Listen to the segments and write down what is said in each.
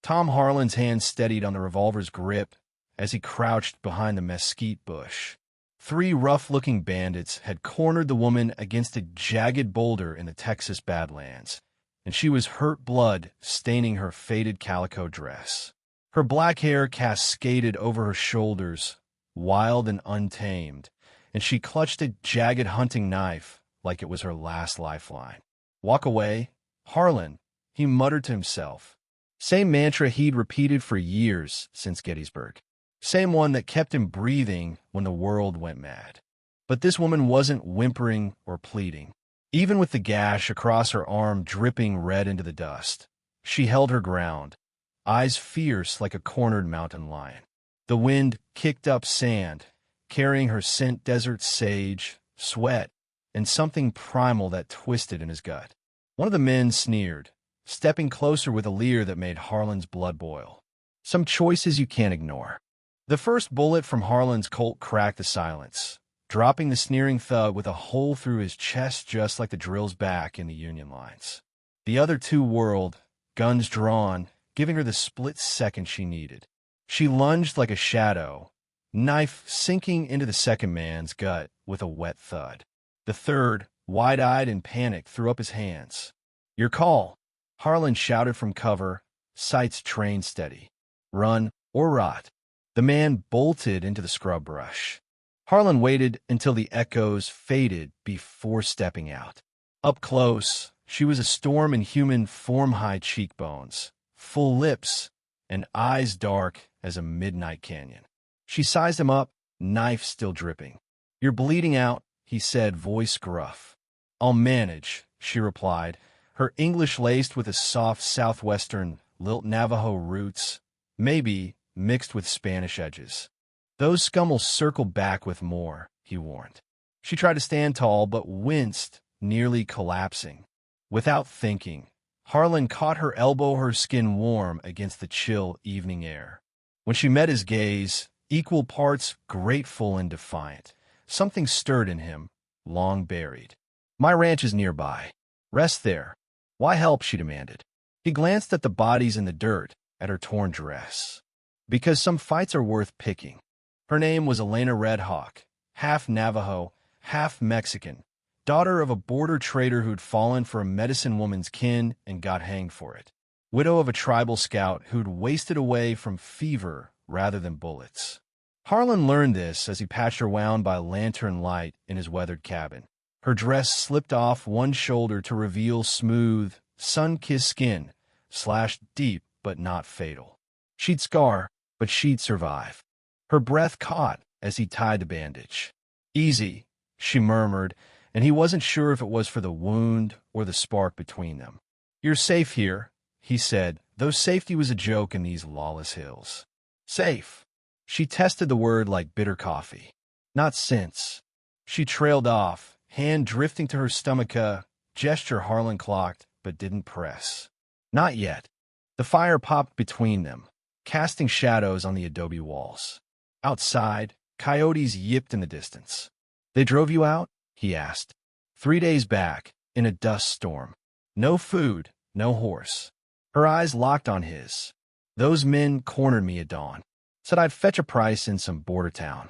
Tom Harlan's hand steadied on the revolver's grip as he crouched behind the mesquite bush. 3 rough-looking bandits had cornered the woman against a jagged boulder in the Texas Badlands, and she was hurt blood staining her faded calico dress. Her black hair cascaded over her shoulders, wild and untamed, and she clutched a jagged hunting knife like it was her last lifeline. "Walk away, Harlan," he muttered to himself. Same mantra he'd repeated for years since Gettysburg. Same one that kept him breathing when the world went mad. But this woman wasn't whimpering or pleading. Even with the gash across her arm dripping red into the dust, she held her ground, eyes fierce like a cornered mountain lion. The wind kicked up sand, carrying her scent desert sage, sweat, and something primal that twisted in his gut. One of the men sneered, stepping closer with a leer that made Harlan's blood boil. Some choices you can't ignore. The first bullet from Harlan's Colt cracked the silence, dropping the sneering thud with a hole through his chest just like the drill's back in the Union lines. The other 2 whirled, guns drawn, giving her the split second she needed. She lunged like a shadow, knife sinking into the second man's gut with a wet thud. The third, wide-eyed and panicked, threw up his hands. "Your call," Harlan shouted from cover, sights trained steady. "Run or rot." The man bolted into the scrub brush. Harlan waited until the echoes faded before stepping out. Up close, she was a storm in human form-high cheekbones, full lips, and eyes dark as a midnight canyon. She sized him up, knife still dripping. "You're bleeding out," he said, voice gruff. "I'll manage," she replied, her English laced with a soft southwestern lilt Navajo roots, maybe mixed with Spanish edges. "Those scum will circle back with more," he warned. She tried to stand tall, but winced, nearly collapsing. Without thinking, Harlan caught her elbow, her skin warm against the chill evening air. When she met his gaze, equal parts grateful and defiant, something stirred in him, long buried. "My ranch is nearby. Rest there." "Why help?" she demanded. He glanced at the bodies in the dirt, at her torn dress. "Because some fights are worth picking." Her name was Elena Red Hawk, half Navajo, half Mexican, daughter of a border trader who'd fallen for a medicine woman's kin and got hanged for it. Widow of a tribal scout who'd wasted away from fever rather than bullets. Harlan learned this as he patched her wound by lantern light in his weathered cabin. Her dress slipped off one shoulder to reveal smooth, sun-kissed skin, slashed deep but not fatal. She'd scar, but she'd survive. Her breath caught as he tied the bandage. "Easy," she murmured, and he wasn't sure if it was for the wound or the spark between them. "You're safe here," he said, though safety was a joke in these lawless hills. "Safe." She tested the word like bitter coffee. "Not since." She trailed off, hand drifting to her stomach, a gesture Harlan clocked but didn't press. "Not yet." The fire popped between them, casting shadows on the adobe walls. Outside, coyotes yipped in the distance. "They drove you out?" he asked. 3 days back, in a dust storm. No food, no horse. Her eyes locked on his. "Those men cornered me at dawn. Said I'd fetch a price in some border town."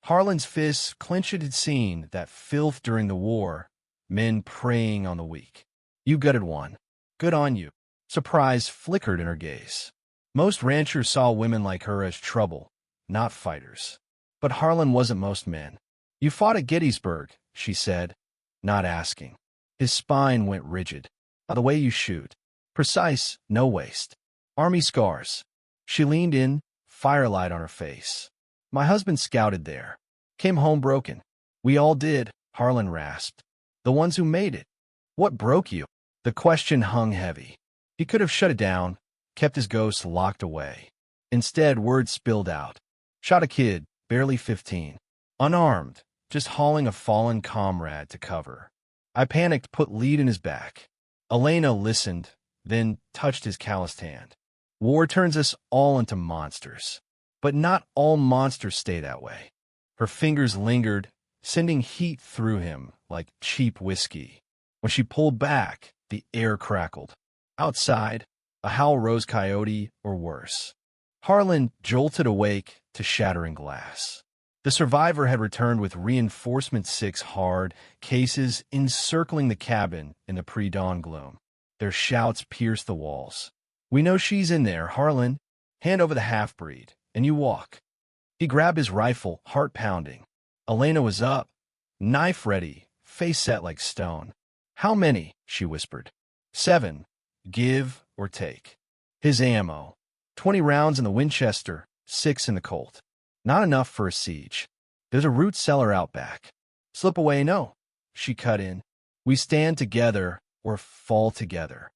Harlan's fists clenched. Had seen that filth during the war, men preying on the weak. "You gutted one. Good on you." Surprise flickered in her gaze. Most ranchers saw women like her as trouble, not fighters. But Harlan wasn't most men. "You fought at Gettysburg," she said, not asking. His spine went rigid. "The way you shoot. Precise, no waste. Army scars." She leaned in, firelight on her face. "My husband scouted there. Came home broken." "We all did," Harlan rasped. "The ones who made it." "What broke you?" The question hung heavy. He could have shut it down, kept his ghost locked away. Instead, words spilled out. "Shot a kid, barely 15. Unarmed, just hauling a fallen comrade to cover. I panicked, put lead in his back." Elena listened, then touched his calloused hand. "War turns us all into monsters. But not all monsters stay that way." Her fingers lingered, sending heat through him like cheap whiskey. When she pulled back, the air crackled. Outside, a howl-rose coyote, or worse. Harlan jolted awake to shattering glass. The survivor had returned with reinforcement 6 hard cases encircling the cabin in the pre-dawn gloom. Their shouts pierced the walls. "We know she's in there, Harlan. Hand over the half-breed, and you walk." He grabbed his rifle, heart pounding. Elena was up, knife ready, face set like stone. "How many?" she whispered. 7. Give or take. His ammo. 20 rounds in the Winchester, 6 in the Colt. Not enough for a siege. "There's a root cellar out back." "Slip away, no." She cut in. "We stand together or fall together."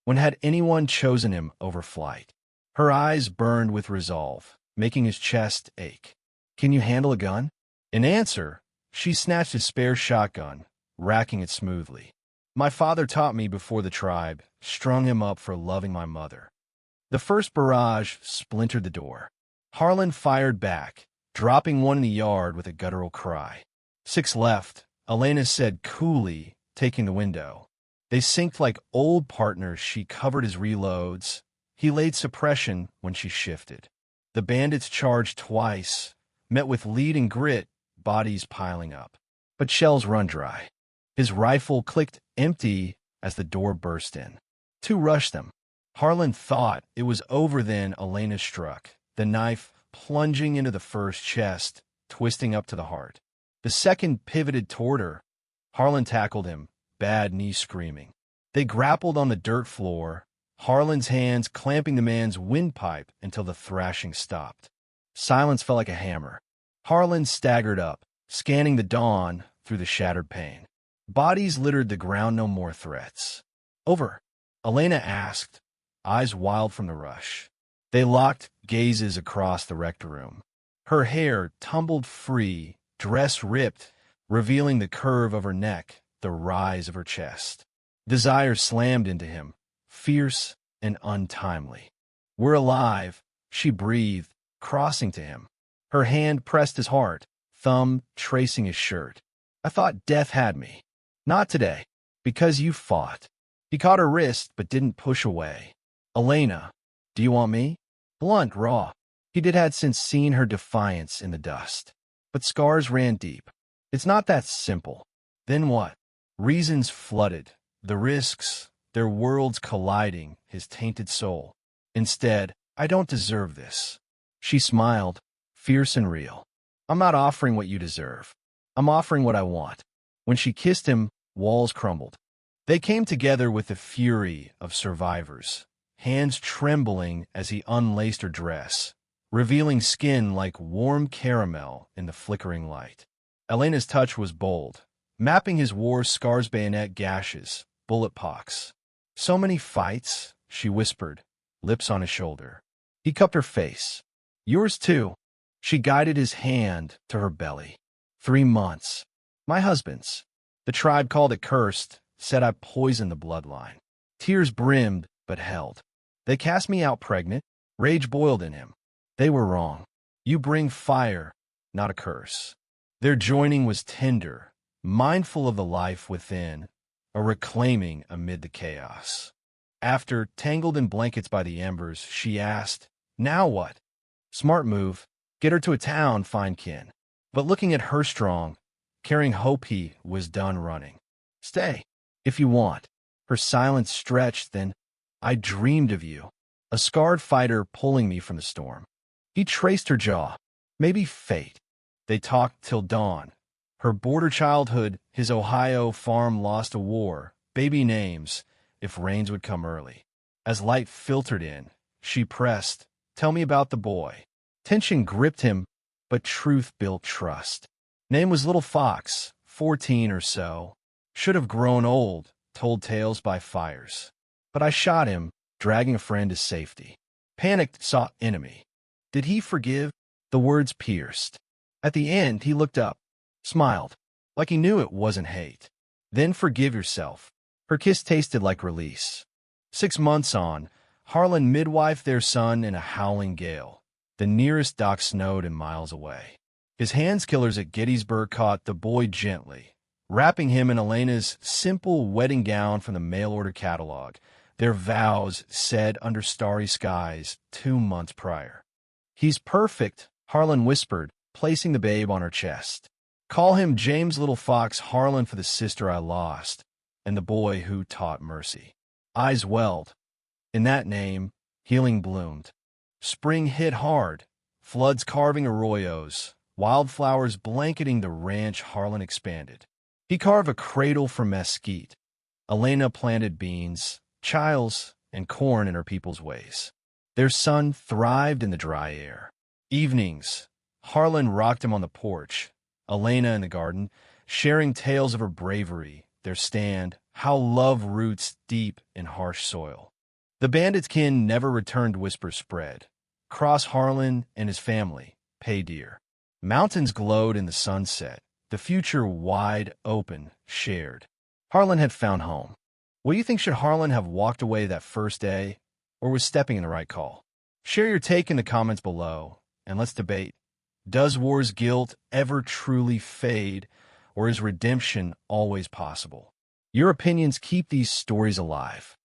When had anyone chosen him over flight? Her eyes burned with resolve, making his chest ache. "Can you handle a gun?" In answer, she snatched his spare shotgun, racking it smoothly. "My father taught me before the tribe, strung him up for loving my mother." The first barrage splintered the door. Harlan fired back, dropping one in the yard with a guttural cry. 6 left, Elena said coolly, taking the window. They synced like old partners. She covered his reloads. He laid suppression when she shifted. The bandits charged twice, met with lead and grit, bodies piling up. But shells run dry. His rifle clicked empty as the door burst in. 2 rushed them. Harlan thought it was over then Elena struck, the knife plunging into the first chest, twisting up to the heart. The second pivoted toward her. Harlan tackled him, bad knee screaming. They grappled on the dirt floor, Harlan's hands clamping the man's windpipe until the thrashing stopped. Silence fell like a hammer. Harlan staggered up, scanning the dawn through the shattered pane. Bodies littered the ground, no more threats. "Over?" Elena asked, eyes wild from the rush. They locked gazes across the wrecked room. Her hair tumbled free, dress ripped, revealing the curve of her neck, the rise of her chest. Desire slammed into him, fierce and untimely. "We're alive," she breathed, crossing to him. Her hand pressed his heart, thumb tracing his shirt. "I thought death had me." "Not today, because you fought." He caught her wrist but didn't push away. "Elena, do you want me?" Blunt, raw. He had since seen her defiance in the dust. But scars ran deep. "It's not that simple." "Then what?" Reasons flooded. The risks, their worlds colliding, his tainted soul. Instead, "I don't deserve this." She smiled, fierce and real. "I'm not offering what you deserve. I'm offering what I want." When she kissed him, walls crumbled. They came together with the fury of survivors, hands trembling as he unlaced her dress, revealing skin like warm caramel in the flickering light. Elena's touch was bold, mapping his war scars, bayonet gashes, bullet pocks. "So many fights," she whispered, lips on his shoulder. He cupped her face. "Yours too." She guided his hand to her belly. 3 months. "My husband's." The tribe called it cursed, said I poisoned the bloodline. Tears brimmed, but held. "They cast me out pregnant." Rage boiled in him. "They were wrong. You bring fire, not a curse." Their joining was tender, mindful of the life within, a reclaiming amid the chaos. After, tangled in blankets by the embers, she asked, "Now what?" "Smart move. Get her to a town, find kin." But looking at her strong, carrying hope, he was done running. "Stay, if you want." Her silence stretched, then, "I dreamed of you. A scarred fighter pulling me from the storm." He traced her jaw. Maybe fate. They talked till dawn. Her border childhood, his Ohio farm lost a war, baby names, if rains would come early. As light filtered in, she pressed, "Tell me about the boy." Tension gripped him, but truth built trust. Name was Little Fox, 14 or so. Should have grown old, told tales by fires. But I shot him, dragging a friend to safety. Panicked, sought enemy. Did he forgive? The words pierced. At the end, he looked up, smiled, like he knew it wasn't hate. Then forgive yourself. Her kiss tasted like release. 6 months on, Harlan midwifed their son in a howling gale. The nearest dock snowed and miles away. His hands killers at Gettysburg caught the boy gently, wrapping him in Elena's simple wedding gown from the mail-order catalog, their vows said under starry skies 2 months prior. "He's perfect," Harlan whispered, placing the babe on her chest. "Call him James Little Fox Harlan for the sister I lost, and the boy who taught mercy." Eyes welled. In that name, healing bloomed. Spring hit hard, floods carving arroyos, wildflowers blanketing the ranch Harlan expanded. He carved a cradle for mesquite. Elena planted beans, chiles, and corn in her people's ways. Their son thrived in the dry air. Evenings, Harlan rocked him on the porch, Elena in the garden, sharing tales of her bravery, their stand, how love roots deep in harsh soil. The bandits' kin never returned, whispers spread. Cross Harlan and his family pay dear. Mountains glowed in the sunset, the future wide open, shared. Harlan had found home. What do you think? Should Harlan have walked away that first day, or was stepping in the right call? Share your take in the comments below, and let's debate. Does war's guilt ever truly fade, or is redemption always possible? Your opinions keep these stories alive.